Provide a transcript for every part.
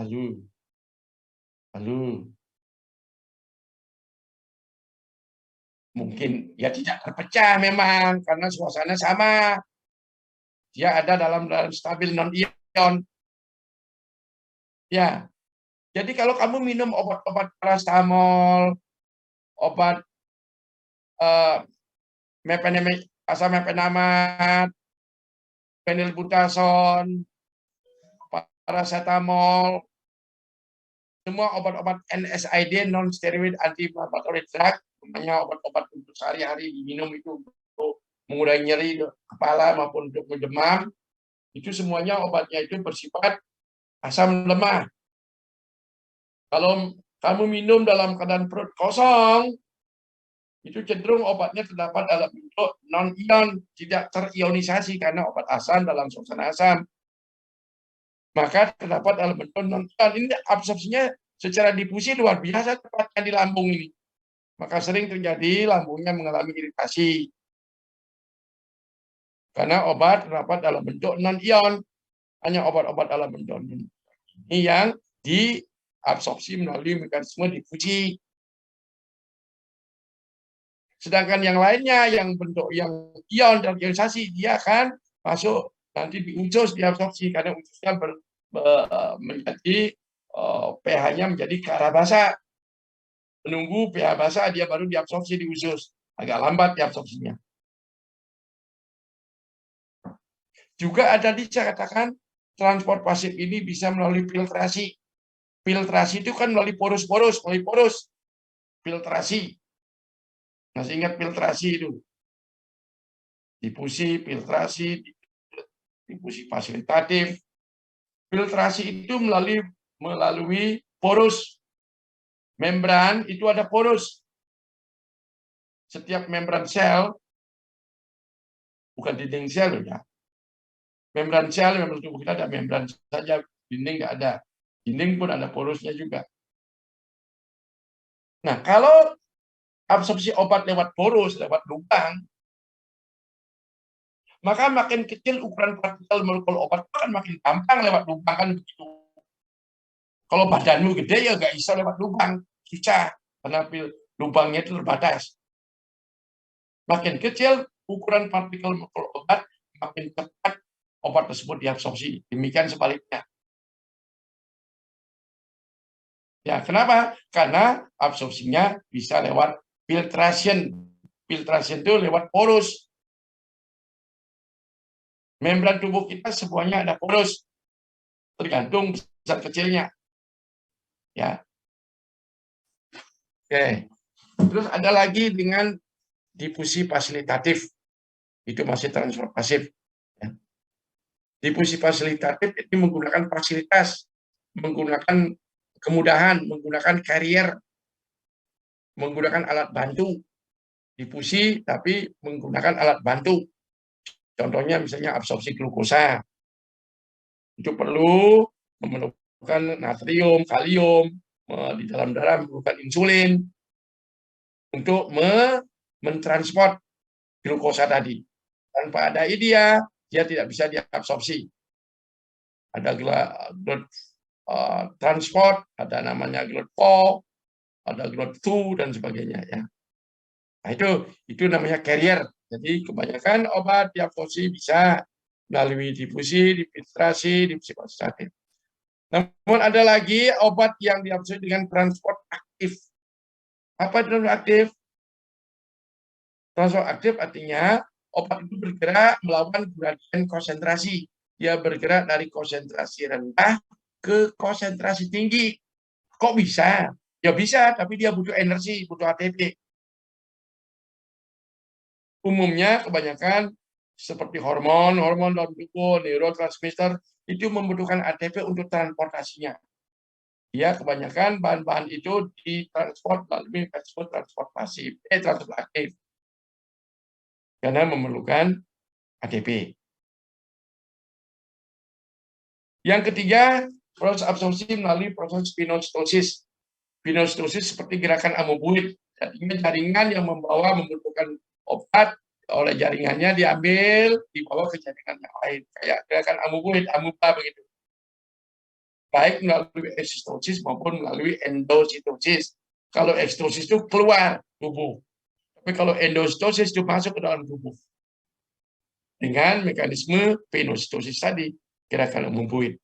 Lalu, lalu mungkin ya tidak terpecah memang karena suasana sama. Dia ada dalam stabil non-ion. Ya, jadi kalau kamu minum obat-obat paracetamol, obat asam mefenamat, phenylbutazon, paracetamol, semua obat-obat NSAID non-steroid anti-inflammatory drug, namanya obat-obat untuk sehari-hari diminum itu untuk mengurangi nyeri kepala maupun untuk demam, itu semuanya obatnya itu bersifat asam lemah. Kalau kamu minum dalam keadaan perut kosong, itu cenderung obatnya terdapat dalam bentuk non-ion, tidak terionisasi karena obat asam dalam suasana asam. Maka terdapat dalam bentuk non-ion. Ini absorpsinya secara difusi luar biasa tepatnya di lambung ini. Maka sering terjadi lambungnya mengalami iritasi. Karena obat terdapat dalam bentuk non-ion. Hanya obat-obat dalam bentuk non-ion. Ini yang diabsorpsi melalui mekanisme difusi. Sedangkan yang lainnya, yang bentuk yang ion dan ionisasi, dia akan masuk nanti di usus diabsorpsi karena ususnya menjadi pH-nya menjadi ke arah basa. Menunggu pH basa dia baru diabsorpsi di usus. Agak lambat diabsorpsinya. Juga ada saya katakan transport pasif ini bisa melalui filtrasi. Filtrasi itu kan melalui porus-porus, melalui porus. Filtrasi. Masih ingat filtrasi itu? Difusi, filtrasi, difusi fasilitatif. Filtrasi itu melalui porus. Membran itu ada porus. Setiap membran sel, bukan dinding sel ya. Membran sel, membran tubuh kita ada membran saja, dinding nggak ada. Dinding pun ada porusnya juga. Nah, kalau absorpsi obat lewat porus, lewat lubang, maka makin kecil ukuran partikel molekul obat akan makin gampang lewat lubang kan begitu. Kalau badanmu gede ya nggak bisa lewat lubang, susah karena lubangnya itu terbatas. Makin kecil ukuran partikel molekul obat, makin cepat obat tersebut diabsorpsi. Demikian sebaliknya. Ya, kenapa? Karena absorpsinya bisa lewat filtration. Filtration itu lewat porus. Membran tubuh kita semuanya ada porus, tergantung besar kecilnya. Ya. Oke. Terus ada lagi dengan difusi fasilitatif. Itu masih transfer pasif. Ya. Difusi fasilitatif itu menggunakan fasilitas, menggunakan kemudahan, menggunakan carrier, menggunakan alat bantu. Difusi tapi menggunakan alat bantu. Contohnya misalnya absorpsi glukosa. Itu perlu memerlukan natrium, kalium, di dalam darah memerlukan insulin untuk mentransport glukosa tadi. Tanpa ada dia tidak bisa diabsorpsi. Ada transport, ada namanya GLUT4, ada GLUT2 dan sebagainya ya. Nah, itu namanya carrier. Jadi kebanyakan obat diabsorpsi bisa melalui difusi, difiltrasi, difusi fasilitatif. Namun ada lagi obat yang diabsorpsi dengan transport aktif. Apa transport aktif? Transport aktif artinya obat itu bergerak melawan gradien konsentrasi. Dia bergerak dari konsentrasi rendah ke konsentrasi tinggi. Kok bisa? Ya bisa, tapi dia butuh energi, butuh ATP. Umumnya kebanyakan seperti hormon dalam tubuh, neurotransmitter, itu membutuhkan ATP untuk transportasinya. Ya, kebanyakan bahan-bahan itu ditransport melalui transport pasif, transport aktif. Karena memerlukan ATP. Yang ketiga, proses absorpsi melalui proses pinositosis. Pinositosis seperti gerakan amoeboid. Jaringan yang membutuhkan obat oleh jaringannya diambil, dibawa ke jaringan yang lain. Kayak gerakan amoeboid, amuba begitu. baik melalui ekstosis maupun melalui endositosis. Kalau ekstosis itu keluar tubuh, tapi kalau endositosis itu masuk ke dalam tubuh dengan mekanisme penositosis tadi, gerakan membuih.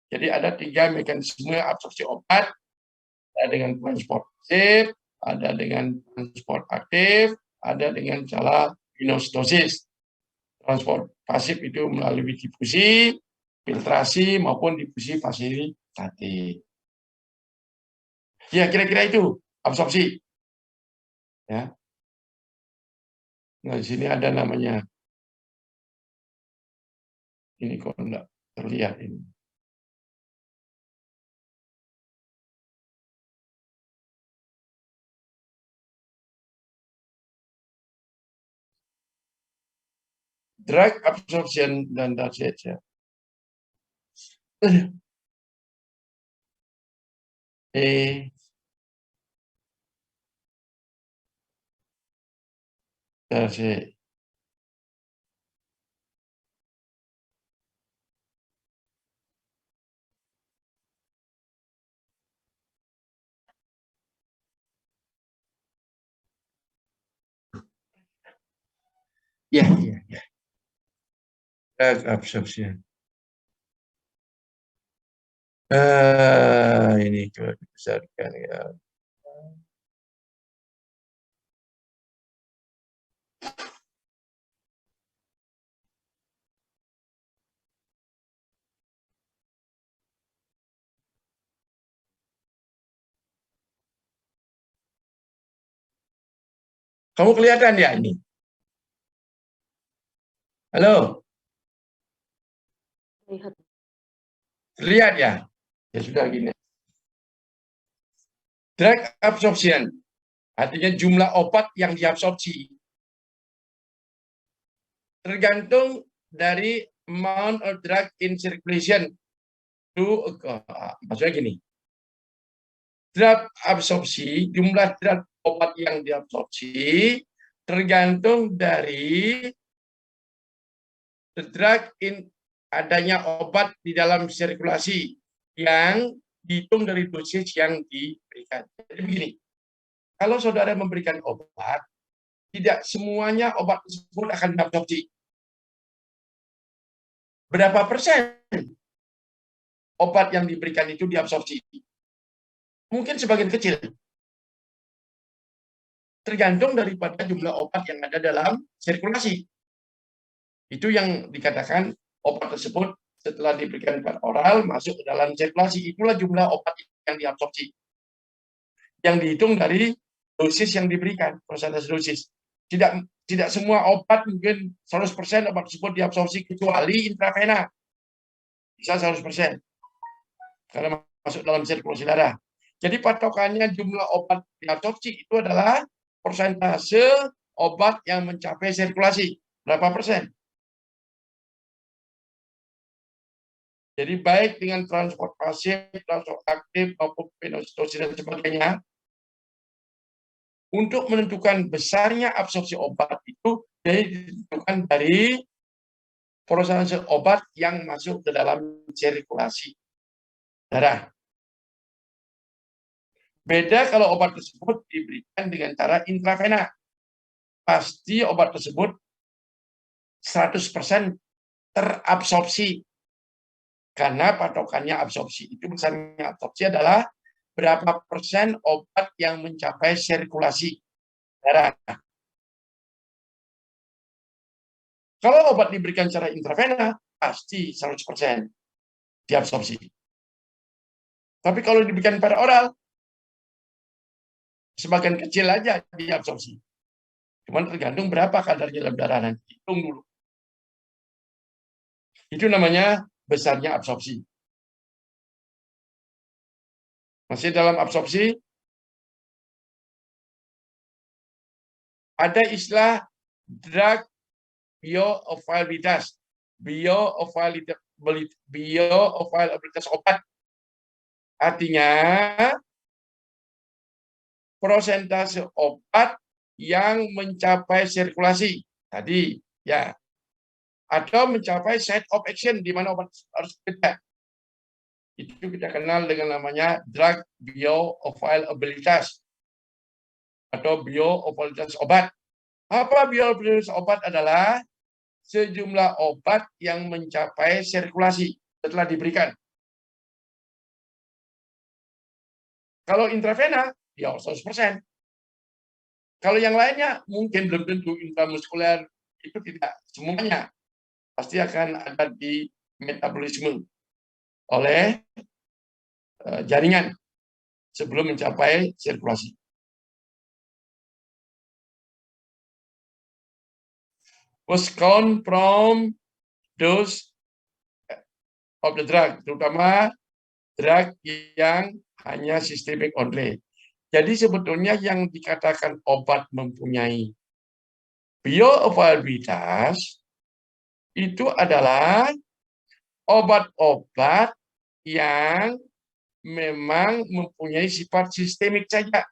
Jadi ada 3 mekanisme absorpsi obat, ada dengan transport pasif, ada dengan transport aktif, ada dengan cara penositosis. Transport pasif itu melalui difusi, filtrasi maupun difusi fasilitatif. Ya, kira-kira itu absorpsi. Ya. Nah, di sini ada namanya. Ini kok enggak terlihat ini. Drug absorption dan that's it, ya. That's it. Ya, ya, ya. Drug absorption. Ini coba dibesarkan ya. Kamu kelihatan ya ini? Halo, Lihat. terlihat ya? Ya sudah gini. Drug absorption artinya jumlah obat yang diabsorpsi tergantung dari amount of drug in circulation to maksudnya gini. Drug absorpsi, jumlah drug obat yang diabsorpsi tergantung dari drug in adanya obat di dalam sirkulasi yang dihitung dari dosis yang diberikan. Jadi begini, kalau saudara memberikan obat, tidak semuanya obat tersebut akan diabsorpsi. Berapa persen obat yang diberikan itu diabsorpsi? Mungkin sebagian kecil. Tergantung daripada jumlah obat yang ada dalam sirkulasi. Itu yang dikatakan obat tersebut setelah diberikan pada oral masuk ke dalam sirkulasi. Itulah jumlah obat yang diabsorpsi. Yang dihitung dari dosis yang diberikan, persentase dosis. Tidak semua obat mungkin 100% obat tersebut diabsorpsi kecuali intravena. Bisa 100%. Karena masuk dalam sirkulasi darah. Jadi patokannya jumlah obat diabsorpsi itu adalah persentase obat yang mencapai sirkulasi. Berapa persen? Jadi baik dengan transport pasif, transport aktif, maupun penositosis dan sebagainya, untuk menentukan besarnya absorpsi obat itu ditentukan dari persentase obat yang masuk ke dalam sirkulasi darah. Beda kalau obat tersebut diberikan dengan cara intravena. Pasti obat tersebut 100% terabsorpsi. Karena patokannya absorpsi. Itu besarnya absorpsi adalah berapa persen obat yang mencapai sirkulasi darah. Kalau obat diberikan secara intravena, pasti 100% diabsorpsi. Tapi kalau diberikan pada oral, sebagian kecil aja diabsorpsi. Cuman tergantung berapa kadarnya dalam darah, nanti hitung dulu. Itu namanya besarnya absorpsi. Masih dalam absorpsi, ada istilah drug bioavailabilitas. Bioavailabilitas obat. Artinya, persentase obat yang mencapai sirkulasi. Tadi, ya. Atau mencapai site of action, di mana obat harus bekerja. Itu kita kenal dengan namanya drug bioavailabilitas atau bioavailabilitas obat. Apa bioavailabilitas obat adalah sejumlah obat yang mencapai sirkulasi setelah diberikan. Kalau intravena, ya 100%. Kalau yang lainnya mungkin belum tentu intramuskuler, itu tidak semuanya. Pasti akan ada di metabolisme oleh jaringan sebelum mencapai sirkulasi. Was count from dose of the drug, terutama drug yang hanya systemic only. Jadi sebetulnya yang dikatakan obat mempunyai bioavailabilitas itu adalah obat-obat yang memang mempunyai sifat sistemik saja.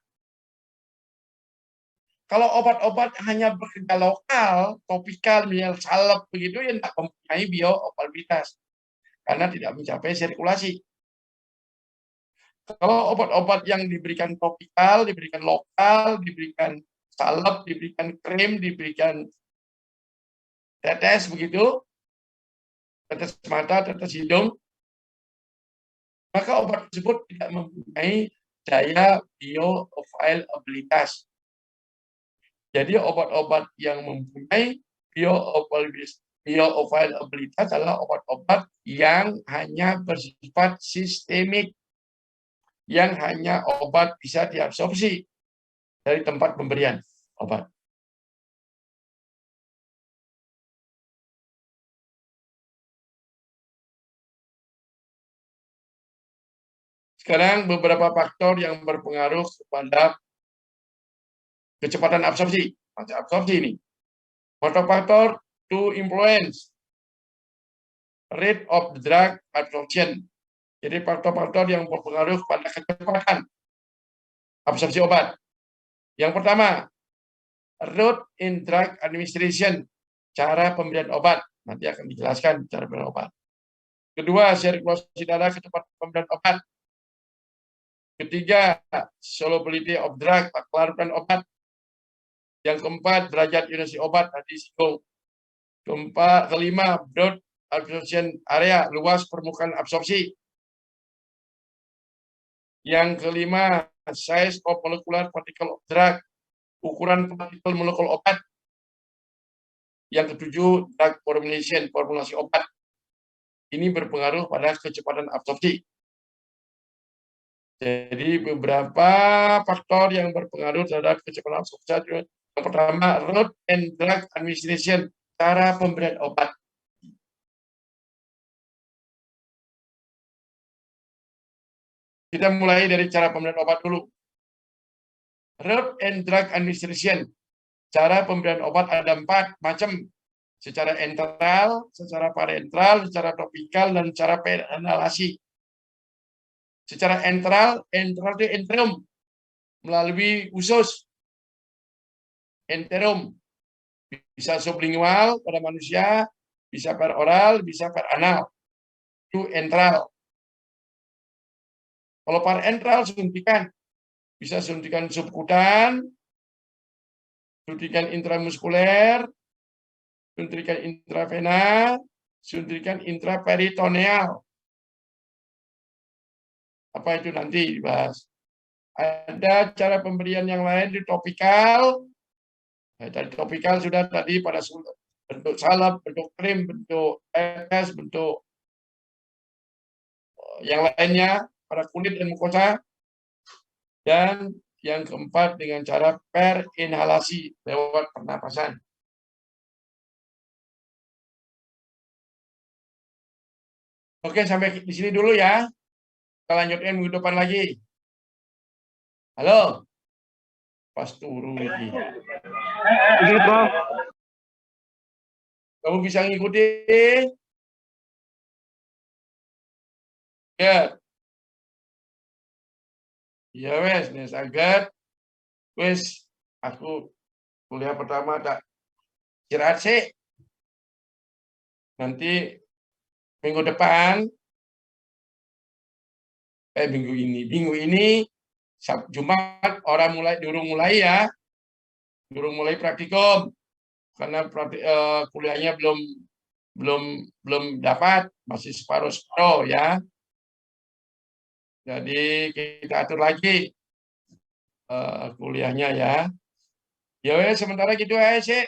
Kalau obat-obat hanya bekerja lokal, topikal, misalnya salep begitu, ya tidak mempunyai bioavailabilitas karena tidak mencapai sirkulasi. Kalau obat-obat yang diberikan topikal, diberikan lokal, diberikan salep, diberikan krim, diberikan tetes begitu, tetes mata, tetes hidung, maka obat tersebut tidak mempunyai daya bioavailabilitas. Jadi obat-obat yang mempunyai bioavailabilitas adalah obat-obat yang hanya bersifat sistemik, yang hanya obat bisa diabsorpsi dari tempat pemberian obat. Sekarang beberapa faktor yang berpengaruh kepada kecepatan absorpsi. Absorpsi ini. Faktor-faktor to influence rate of the drug absorption. Jadi faktor-faktor yang berpengaruh pada kecepatan absorpsi obat. Yang pertama, route in drug administration, cara pemberian obat. Nanti akan dijelaskan cara pemberian obat. Kedua, sirkulasi darah ke tempat pemberian obat. Ketiga, solubility of drug, kelarutan obat. Yang keempat, derajat ionasi obat, tadi singgung. Kelima, broad absorption area, luas permukaan absorpsi. Yang kelima, size of molecular particle of drug, ukuran partikel molekul obat. Yang ketujuh, drug formulation, formulasi obat. Ini berpengaruh pada kecepatan absorpsi. Jadi beberapa faktor yang berpengaruh terhadap kecepatan absorpsi. Yang pertama, route and drug administration, cara pemberian obat. Kita mulai dari cara pemberian obat dulu. Route and drug administration, cara pemberian obat ada 4 macam. Secara enteral, secara parenteral, secara topikal, dan secara inhalasi. Secara enteral itu enterum, melalui usus. Enterum, bisa sublingual pada manusia, bisa per oral, bisa per anal. Itu enteral. Kalau parenteral suntikan, bisa suntikan subkutan, suntikan intramuskuler, suntikan intravena, suntikan intraperitoneal. Apa itu nanti dibahas. Ada cara pemberian yang lain di topikal. Dari topikal sudah tadi pada bentuk salep, bentuk krim, bentuk tetes, bentuk yang lainnya pada kulit dan mukosa. Dan yang keempat dengan cara perinhalasi lewat pernapasan. Oke, sampai di sini dulu ya. Kita lanjutkan minggu depan lagi. Halo? Pas turu lagi. Kamu bisa ngikuti? Ya. Ya wes, nih saged. Wes, aku kuliah pertama tak istirahat sih. Nanti minggu depan Minggu ini Jumat orang durung mulai praktikum karena kuliahnya belum dapat, masih separuh ya. Jadi kita atur lagi kuliahnya ya. Ya sementara gitu aja sih.